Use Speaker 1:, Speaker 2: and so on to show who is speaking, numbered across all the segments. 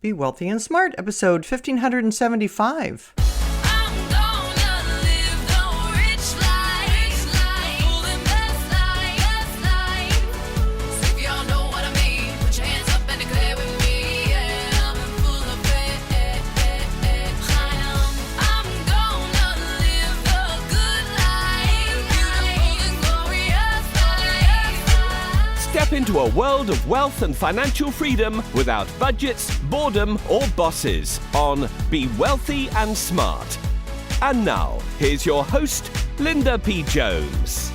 Speaker 1: Be Wealthy and Smart, episode 1575.
Speaker 2: Step into a world of wealth and financial freedom without budgets, boredom, or bosses on Be Wealthy and Smart. And now, here's your host, Linda P. Jones.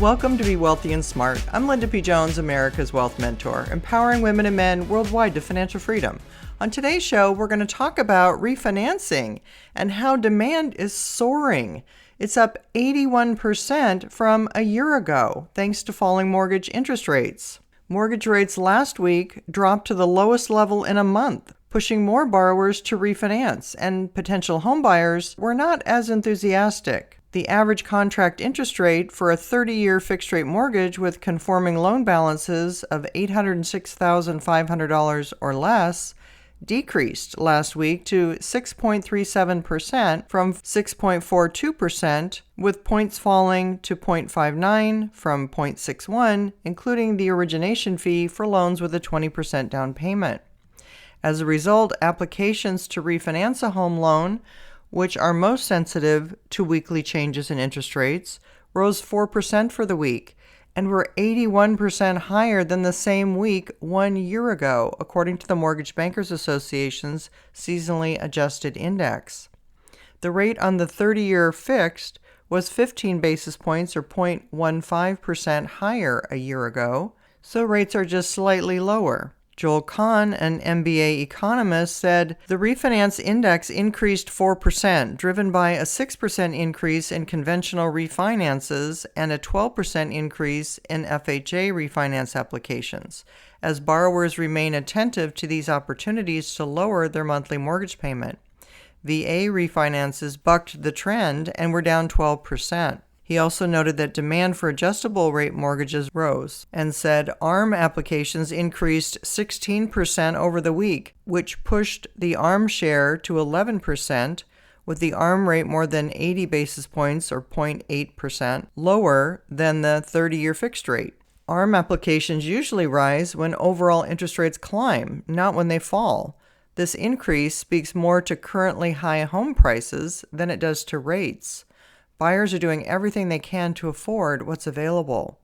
Speaker 1: Welcome to Be Wealthy and Smart. I'm Linda P. Jones, America's Wealth Mentor, empowering women and men worldwide to financial freedom. On today's show, we're going to talk about refinancing and how demand is soaring. It's up 81% from a year ago, thanks to falling mortgage interest rates. Mortgage rates last week dropped to the lowest level in a month, pushing more borrowers to refinance, and potential homebuyers were not as enthusiastic. The average contract interest rate for a 30-year fixed-rate mortgage with conforming loan balances of $806,500 or less decreased last week to 6.37% from 6.42%, with points falling to 0.59 from 0.61, including the origination fee for loans with a 20% down payment. As a result, applications to refinance a home loan, which are most sensitive to weekly changes in interest rates, rose 4% for the week, and were 81% higher than the same week 1 year ago, according to the Mortgage Bankers Association's seasonally adjusted index. The rate on the 30-year fixed was 15 basis points or 0.15% higher a year ago, so rates are just slightly lower. Joel Kahn, an MBA economist, said the refinance index increased 4%, driven by a 6% increase in conventional refinances and a 12% increase in FHA refinance applications, as borrowers remain attentive to these opportunities to lower their monthly mortgage payment. VA refinances bucked the trend and were down 12%. He also noted that demand for adjustable rate mortgages rose and said ARM applications increased 16% over the week, which pushed the ARM share to 11%, with the ARM rate more than 80 basis points or 0.8% lower than the 30-year fixed rate. ARM applications usually rise when overall interest rates climb, not when they fall. This increase speaks more to currently high home prices than it does to rates. Buyers are doing everything they can to afford what's available.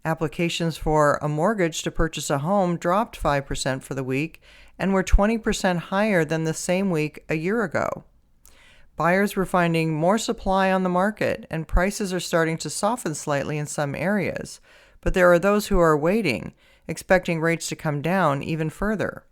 Speaker 1: Applications for a mortgage to purchase a home dropped 5% for the week and were 20% higher than the same week a year ago. Buyers were finding more supply on the market, and prices are starting to soften slightly in some areas, but there are those who are waiting, expecting rates to come down even further.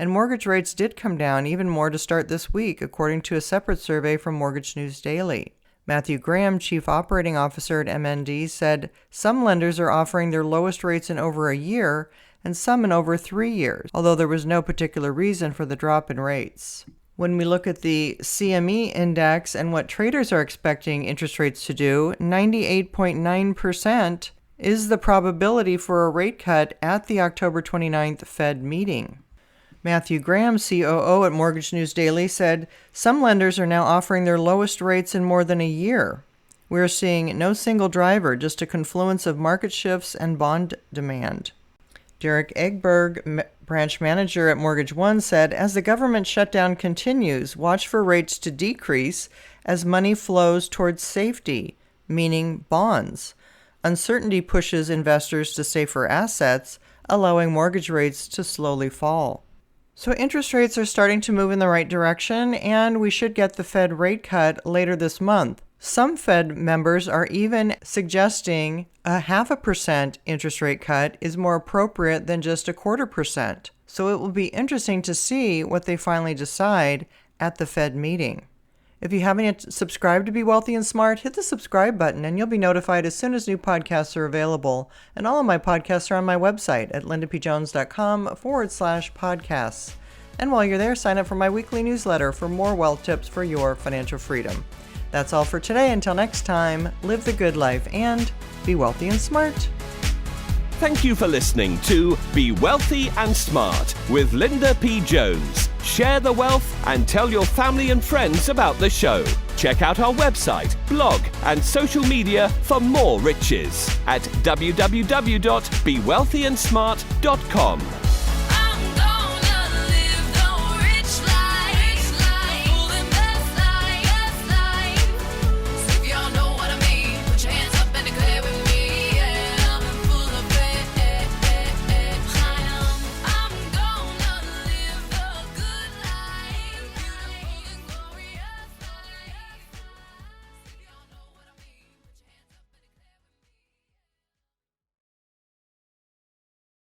Speaker 1: And mortgage rates did come down even more to start this week, according to a separate survey from Mortgage News Daily. Matthew Graham, Chief Operating Officer at MND, said some lenders are offering their lowest rates in over a year and some in over 3 years, although there was no particular reason for the drop in rates. When we look at the CME index and what traders are expecting interest rates to do, 98.9% is the probability for a rate cut at the October 29th Fed meeting. Matthew Graham, COO at Mortgage News Daily, said some lenders are now offering their lowest rates in more than a year. We're seeing no single driver, just a confluence of market shifts and bond demand. Derek Egberg, branch manager at Mortgage One, said, as the government shutdown continues, watch for rates to decrease as money flows towards safety, meaning bonds. Uncertainty pushes investors to safer assets, allowing mortgage rates to slowly fall. So interest rates are starting to move in the right direction, and we should get the Fed rate cut later this month. Some Fed members are even suggesting a 0.5% interest rate cut is more appropriate than just 0.25%. So it will be interesting to see what they finally decide at the Fed meeting. If you haven't yet subscribed to Be Wealthy and Smart, hit the subscribe button and you'll be notified as soon as new podcasts are available. And all of my podcasts are on my website at lindapjones.com/podcasts. And while you're there, sign up for my weekly newsletter for more wealth tips for your financial freedom. That's all for today. Until next time, live the good life and be wealthy and smart.
Speaker 2: Thank you for listening to Be Wealthy and Smart with Linda P. Jones. share the wealth, and tell your family and friends about the show. Check out our website, blog, and social media for more riches at www.bewealthyandsmart.com.